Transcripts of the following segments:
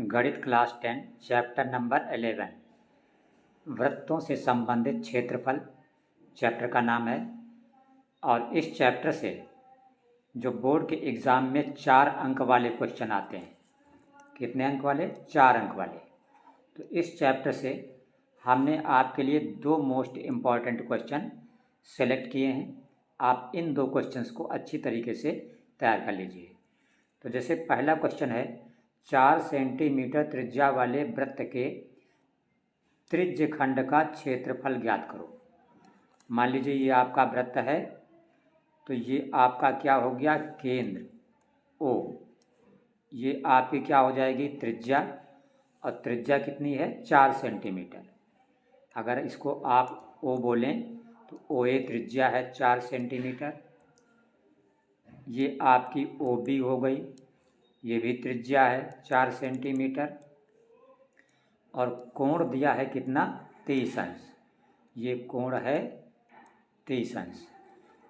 गणित class 10 chapter number 11 वृत्तों से संबंधित क्षेत्रफल चैप्टर का नाम है। और इस चैप्टर से जो बोर्ड के एग्ज़ाम में 4 अंक वाले क्वेश्चन आते हैं। कितने अंक वाले? 4 अंक वाले। तो इस चैप्टर से हमने आपके लिए 2 मोस्ट इम्पॉर्टेंट क्वेश्चन सेलेक्ट किए हैं। आप इन 2 क्वेश्चंस को अच्छी तरीके से तैयार कर लीजिए। तो जैसे पहला क्वेश्चन है, 4 सेंटीमीटर त्रिज्या वाले वृत्त के त्रिज्य खंड का क्षेत्रफल ज्ञात करो। मान लीजिए ये आपका वृत्त है, तो ये आपका क्या हो गया? केंद्र O। ये आपकी क्या हो जाएगी? त्रिज्या। और त्रिज्या कितनी है? 4 सेंटीमीटर। अगर इसको आप O बोलें तो OA त्रिज्या है 4 सेंटीमीटर। ये आपकी OB हो गई, ये भी त्रिज्या है 4 सेंटीमीटर। और कोण दिया है कितना? 30 अंश। ये कोण है 30 अंश।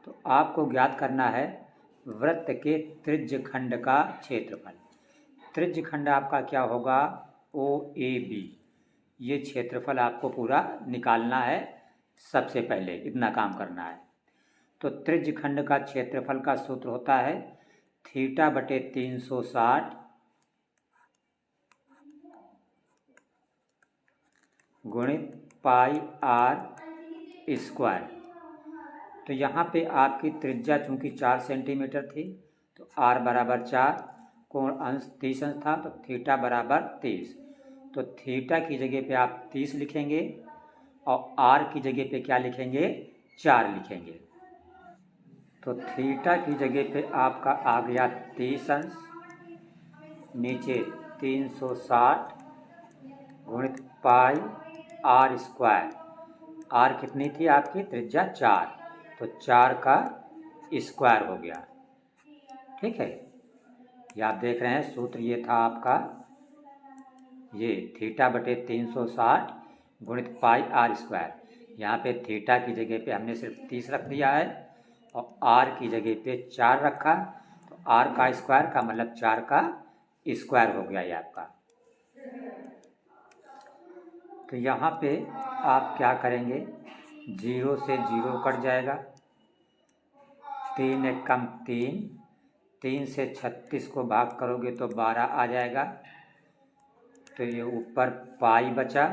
तो आपको ज्ञात करना है वृत्त के त्रिज्य खंड का क्षेत्रफल। त्रिज्य खंड आपका क्या होगा? OAB। ये क्षेत्रफल आपको पूरा निकालना है। सबसे पहले इतना काम करना है। तो त्रिज्य खंड का क्षेत्रफल का सूत्र होता है θ/360 गुणित πr²। तो यहाँ पे आपकी त्रिज्या चूँकि 4 सेंटीमीटर थी, तो r बराबर 4, कोण अंश 30 अंश था, तो थीटा बराबर 30। तो थीटा की जगह पे आप 30 लिखेंगे और r की जगह पे क्या लिखेंगे? 4 लिखेंगे। तो थीटा की जगह पे आपका आ गया 30 अंश, नीचे 360 गुणित πr²। r कितनी थी आपकी? त्रिज्या 4, तो 4 का स्क्वायर हो गया। ठीक है, ये आप देख रहे हैं सूत्र ये था आपका, ये θ/360 गुणित πr²। यहाँ पे थीटा की जगह पे हमने सिर्फ 30 रख दिया है और r की जगह पे 4 रखा, तो r का स्क्वायर का मतलब 4 का स्क्वायर हो गया ये आपका। तो यहाँ पे आप क्या करेंगे? 0 से 0 कट जाएगा, 3 एकम 3, 3 से 36 को भाग करोगे तो 12 आ जाएगा। तो ये ऊपर पाई बचा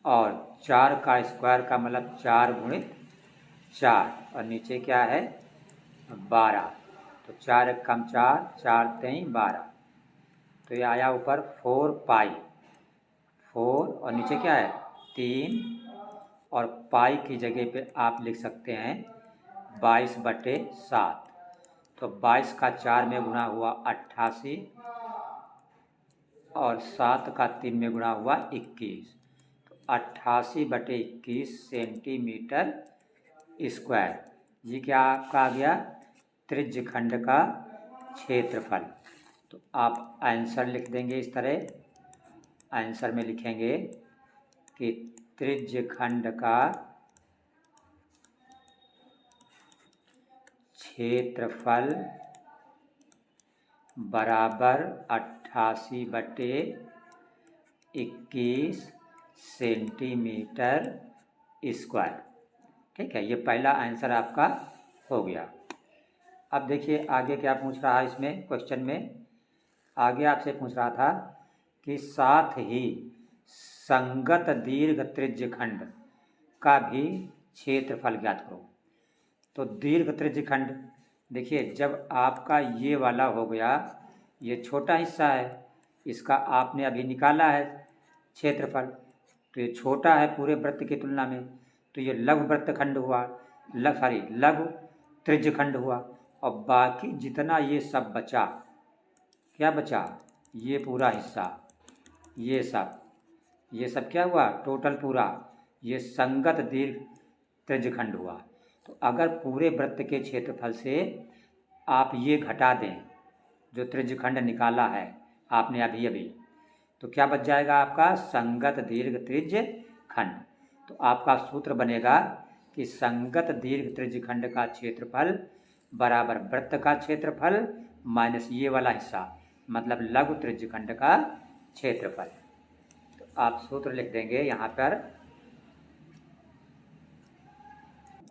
और 4 का स्क्वायर का मतलब 4 गुणित 4 और नीचे क्या है? 12। तो 4 एकम 4, 4 3 12। तो ये आया ऊपर 4 पाई, 4 और नीचे क्या है? 3। और पाई की जगह पे आप लिख सकते हैं 22/7। तो 22 का 4 में गुणा हुआ 88 और 7 का 3 में गुणा हुआ 21। तो 88/21 सेंटीमीटर स्क्वायर। ये क्या आपका आ गया? त्रिज्य खंड का क्षेत्रफल। तो आप आंसर लिख देंगे इस तरह। आंसर में लिखेंगे कि त्रिज्य खंड का क्षेत्रफल बराबर 88/21 सेंटीमीटर स्क्वायर। ठीक है, ये पहला आंसर आपका हो गया। अब देखिए आगे क्या पूछ रहा है इसमें क्वेश्चन में। आगे आपसे पूछ रहा था कि साथ ही संगत दीर्घ त्रिज्य खंड का भी क्षेत्रफल ज्ञात करो। तो दीर्घ त्रिज्य खंड, देखिए जब आपका ये वाला हो गया, ये छोटा हिस्सा है, इसका आपने अभी निकाला है क्षेत्रफल, तो ये छोटा है पूरे वृत्त की तुलना में, तो ये लघु वृत्त खंड हुआ, लघु त्रिज्य खंड हुआ। और बाकी जितना ये सब बचा, क्या बचा? ये पूरा हिस्सा, ये सब क्या हुआ? टोटल पूरा ये संगत दीर्घ त्रिज्य खंड हुआ। तो अगर पूरे वृत्त के क्षेत्रफल से आप ये घटा दें जो त्रिज्य खंड निकाला है आपने अभी, तो क्या बच जाएगा आपका? संगत दीर्घ त्रिज्य खंड। तो आपका सूत्र बनेगा कि संगत दीर्घ त्रिज्य खंड का क्षेत्रफल बराबर वृत्त का क्षेत्रफल माइनस ये वाला हिस्सा, मतलब लघु त्रिज्यखंड का क्षेत्रफल। तो आप सूत्र लिख देंगे यहाँ पर।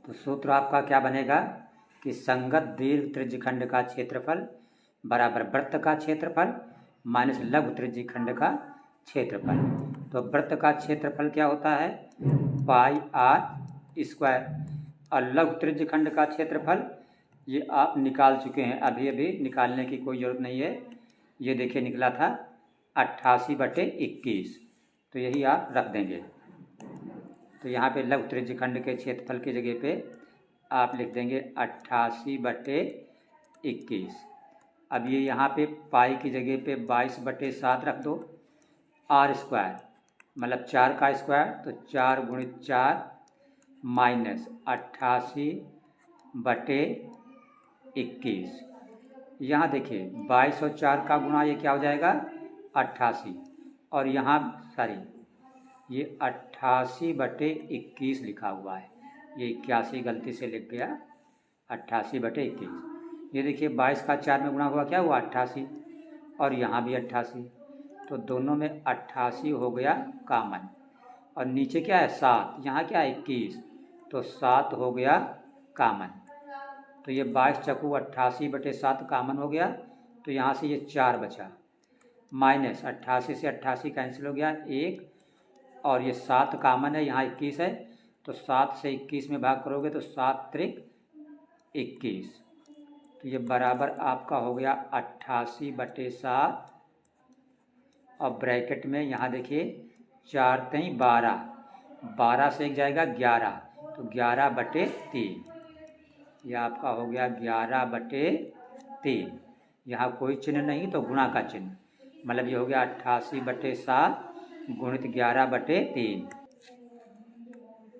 तो सूत्र आपका क्या बनेगा कि संगत दीर्घ त्रिज्यखंड का क्षेत्रफल बराबर वृत्त का क्षेत्रफल माइनस लघु त्रिज्यखंड का क्षेत्रफल। तो वृत्त का क्षेत्रफल क्या होता है पाई आर स्क्वायर, और लघु त्रिज्यखंड का क्षेत्रफल ये आप निकाल चुके हैं, अभी अभी निकालने की कोई ज़रूरत नहीं है। ये देखिए निकला था 88/21, तो यही आप रख देंगे। तो यहाँ पे लघु त्रिज्यखंड के क्षेत्रफल की जगह पे आप लिख देंगे 88/21। अब ये यहाँ पे पाई की जगह पे 22/7 रख दो। आर स्क्वायर मतलब 4 का स्क्वायर, तो 4 × 4 माइनस 88/21। यहाँ देखिए 22 और 4 का गुणा ये क्या हो जाएगा 88, और यहाँ ये 88/21 लिखा हुआ है, ये 81 गलती से लिख गया 88/21। ये देखिए 22 का 4 में गुणा हुआ क्या हुआ 88, और यहाँ भी 88, तो दोनों में 88 हो गया कॉमन। और नीचे क्या है 7, यहाँ क्या है 21, तो 7 हो गया कॉमन। तो ये 22 चकू 88/7 कॉमन हो गया, तो यहाँ से ये 4 बचा, माइनस 88 से 88 कैंसिल हो गया 1, और ये 7 कॉमन है, यहाँ 21 है, तो 7 से 21 में भाग करोगे तो 7 त्रिक 21, तो ये बराबर आपका हो गया 88/7, और ब्रैकेट में यहाँ देखिए 4 3 12, 12 से एक जाएगा 11, तो 11/3, यह आपका हो गया 11/3। यहाँ कोई चिन्ह नहीं तो गुणा का चिन्ह, मतलब ये हो गया 88/7 गुणित 11/3,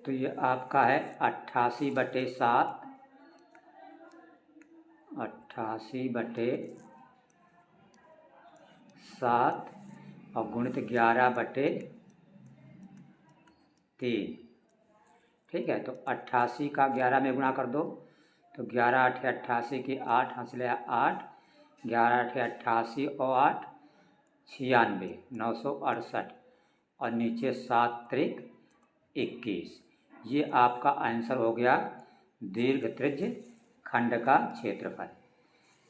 तो ये आपका है 88/7 और गुणित 11/3। ठीक है, तो 88 का 11 में गुणा कर दो, तो 11 8 88 की 8 हासिल है 8, 11 8 88 और 8 96, 968, और नीचे 7 त्रिक 21। ये आपका आंसर हो गया दीर्घ त्रिज्य खंड का क्षेत्रफल।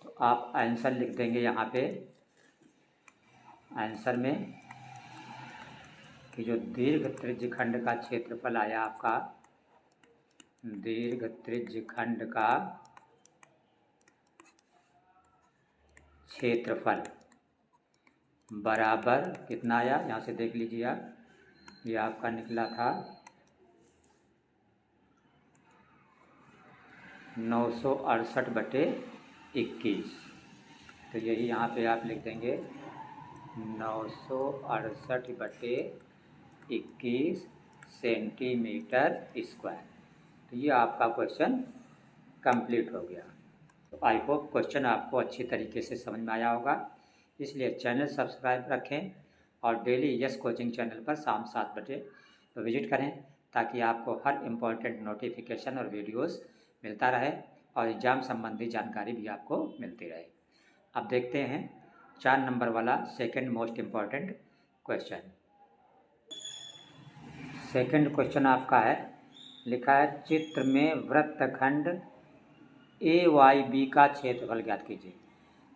तो आप आंसर लिख देंगे यहाँ पे आंसर में कि जो दीर्घ त्रिज्य खंड का क्षेत्रफल आया आपका, दीर्घ त्रिज्य खंड का क्षेत्रफल बराबर कितना आया, यहाँ से देख लीजिए आप, ये आपका निकला था 968/21। तो यही यहाँ पे आप लिख देंगे 968/21 सेंटीमीटर स्क्वायर। तो ये आपका क्वेश्चन कंप्लीट हो गया। तो आई होप क्वेश्चन आपको अच्छी तरीके से समझ में आया होगा, इसलिए चैनल सब्सक्राइब रखें और डेली यस कोचिंग चैनल पर शाम 7 बजे विजिट करें, ताकि आपको हर इम्पोर्टेंट नोटिफिकेशन और वीडियोस मिलता रहे और एग्ज़ाम संबंधी जानकारी भी आपको मिलती रहे। अब देखते हैं 4 नंबर वाला second most important question. Second question आपका है, लिखा है चित्र में वृत्तखंड AYB का क्षेत्रफल ज्ञात कीजिए।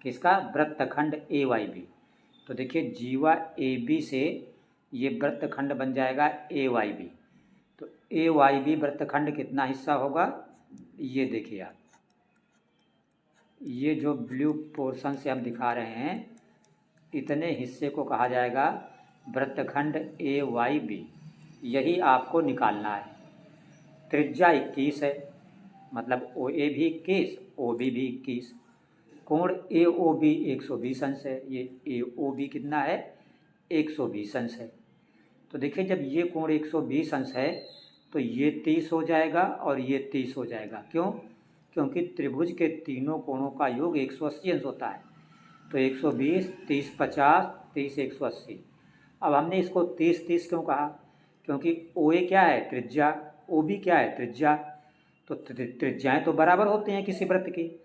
किसका? वृत्तखंड AYB। तो देखिए जीवा AB से ये वृत्तखंड बन जाएगा AYB। तो AYB वृत्तखंड कितना हिस्सा होगा, ये देखिए आप, ये जो ब्लू पोर्शन से हम दिखा रहे हैं, इतने हिस्से को कहा जाएगा वृत्तखंड AYB। यही आपको निकालना है। त्रिज्या 21 है, मतलब OA भी 21, OB भी 21। कोण AOB 120 अंश है, ये AOB कितना है 120 अंश है। तो देखिए जब ये कोण 120 अंश है तो ये 30 हो जाएगा और ये 30 हो जाएगा। क्यों? क्योंकि त्रिभुज के तीनों कोणों का योग 180 अंश होता है। तो 120, 30 50, 30 180। अब हमने इसको 30 क्यों कहा? क्योंकि OA क्या है? त्रिज्या। OB क्या है? त्रिज्या। तो त्रिज्याएँ तो बराबर होती हैं किसी वृत्त की।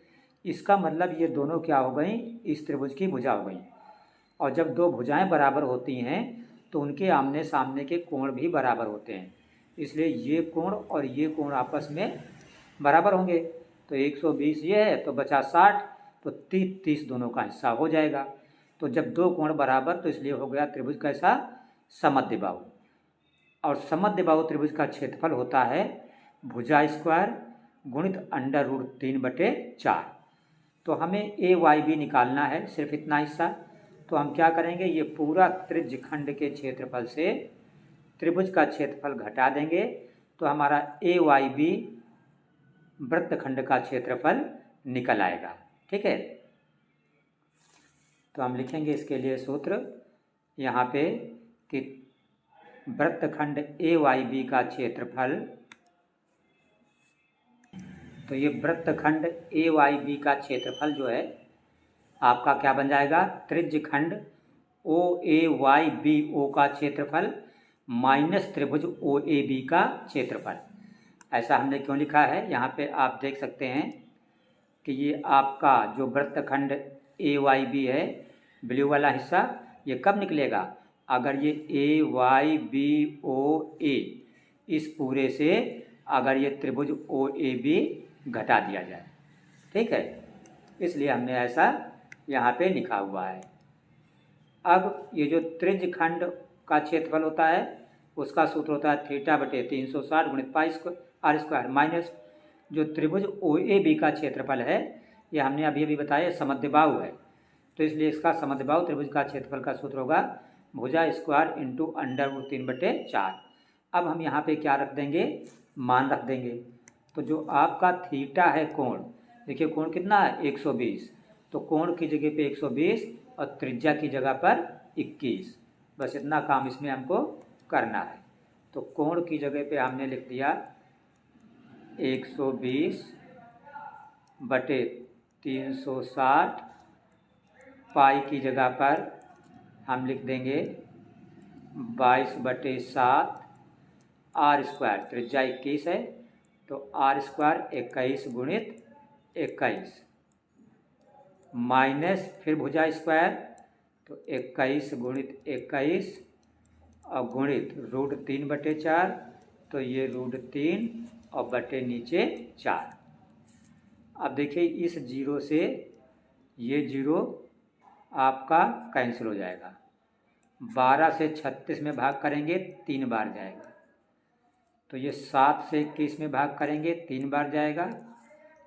इसका मतलब ये दोनों क्या हो गई? इस त्रिभुज की भुजा हो गई। और जब दो भुजाएं बराबर होती हैं तो उनके आमने सामने के कोण भी बराबर होते हैं, इसलिए ये कोण और ये कोण आपस में बराबर होंगे। तो 120 ये है तो बचा 60, तो 30 दोनों का हिस्सा हो जाएगा। तो जब दो कोण बराबर तो इसलिए हो गया त्रिभुज कैसा, समद्विबाहु। और समद्विबाहु त्रिभुज का क्षेत्रफल होता है भुजा स्क्वायर गुणित √3/4। तो हमें AYB निकालना है, सिर्फ इतना हिस्सा। तो हम क्या करेंगे, ये पूरा त्रिज्यखंड के क्षेत्रफल से त्रिभुज का क्षेत्रफल घटा देंगे तो हमारा AYB वृत्तखंड का क्षेत्रफल निकल आएगा। ठीक है, तो हम लिखेंगे इसके लिए सूत्र यहाँ पे कि वृत्तखंड AYB का क्षेत्रफल, तो ये वृत्तखंड AYB का क्षेत्रफल जो है आपका क्या बन जाएगा, त्रिज्यखंड OAYBO का क्षेत्रफल माइनस त्रिभुज OAB का क्षेत्रफल। ऐसा हमने क्यों लिखा है, यहाँ पे आप देख सकते हैं कि ये आपका जो वृत्तखंड AYB है, ब्लू वाला हिस्सा, ये कब निकलेगा, अगर ये AYBOA इस पूरे से अगर ये त्रिभुज OAB घटा दिया जाए। ठीक है, इसलिए हमने ऐसा यहाँ पे लिखा हुआ है। अब ये जो त्रिज्यखंड का क्षेत्रफल होता है उसका सूत्र होता है θ/360 गुणित πr² माइनस जो त्रिभुज OAB का क्षेत्रफल है, ये हमने अभी अभी बताया समद्विबाहु है, तो इसलिए इसका समद्विबाहु त्रिभुज का क्षेत्रफल का सूत्र होगा भुजा स्क्वायर इंटू √3/4। अब हम यहाँ पे क्या रख देंगे, मान रख देंगे। तो जो आपका थीटा है कोण, देखिए कोण कितना है 120, तो कोण की जगह पे 120 और त्रिज्या की जगह पर 21, बस इतना काम इसमें हमको करना है। तो कोण की जगह पे हमने लिख दिया 120/360, पाई की जगह पर हम लिख देंगे 22/7, r², त्रिज्या 21 है तो r² 21 गुणित 21 माइनस फिर भुजा स्क्वायर तो 21 गुणित 21 और गुणित √3/4, तो ये √3 और बटे नीचे 4। अब देखिए इस जीरो से ये जीरो आपका कैंसिल हो जाएगा, 12 से 36 में भाग करेंगे 3 बार जाएगा, तो ये 7 से 21 में भाग करेंगे 3 बार जाएगा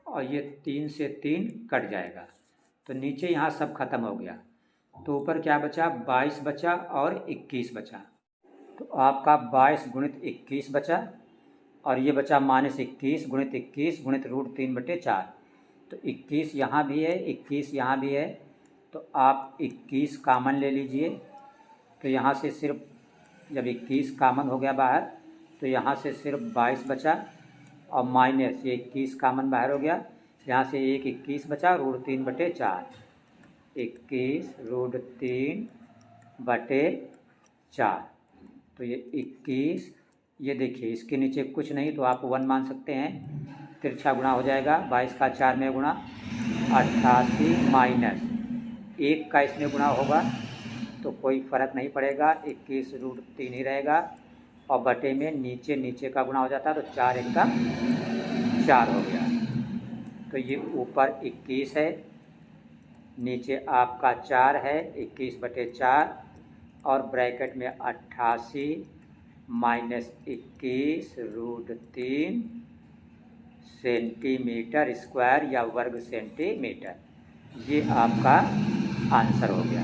और ये 3 से 3 कट जाएगा, तो नीचे यहाँ सब खत्म हो गया, तो ऊपर क्या बचा 22 बचा और 21 बचा। तो आपका 22 गुणित 21 बचा और ये बचा -21 गुणित 21 गुणित √3/4, तो 21 यहाँ भी है 21 यहाँ भी है, तो आप 21 कामन ले लीजिए। तो यहाँ से सिर्फ जब 21 कामन हो गया बाहर तो यहाँ से सिर्फ 22 बचा और माइनस ये 21 कामन बाहर हो गया, यहाँ से एक 21 बचा √3/4, 21 √3/4, तो ये 21, ये देखिए इसके नीचे कुछ नहीं तो आप 1 मान सकते हैं, तिरछा गुणा हो जाएगा, 22 का 4 में गुणा 88 माइनस 1 का इसमें गुणा होगा तो कोई फ़र्क नहीं पड़ेगा, 21 √3 ही रहेगा और बटे में नीचे का गुणा हो जाता है तो 4 1 का 4 हो गया। तो ये ऊपर 21 है, नीचे आपका 4 है, 21/4 और ब्रैकेट में 88 माइनस 21 √3 सेंटीमीटर स्क्वायर या वर्ग सेंटीमीटर, ये आपका आंसर हो गया।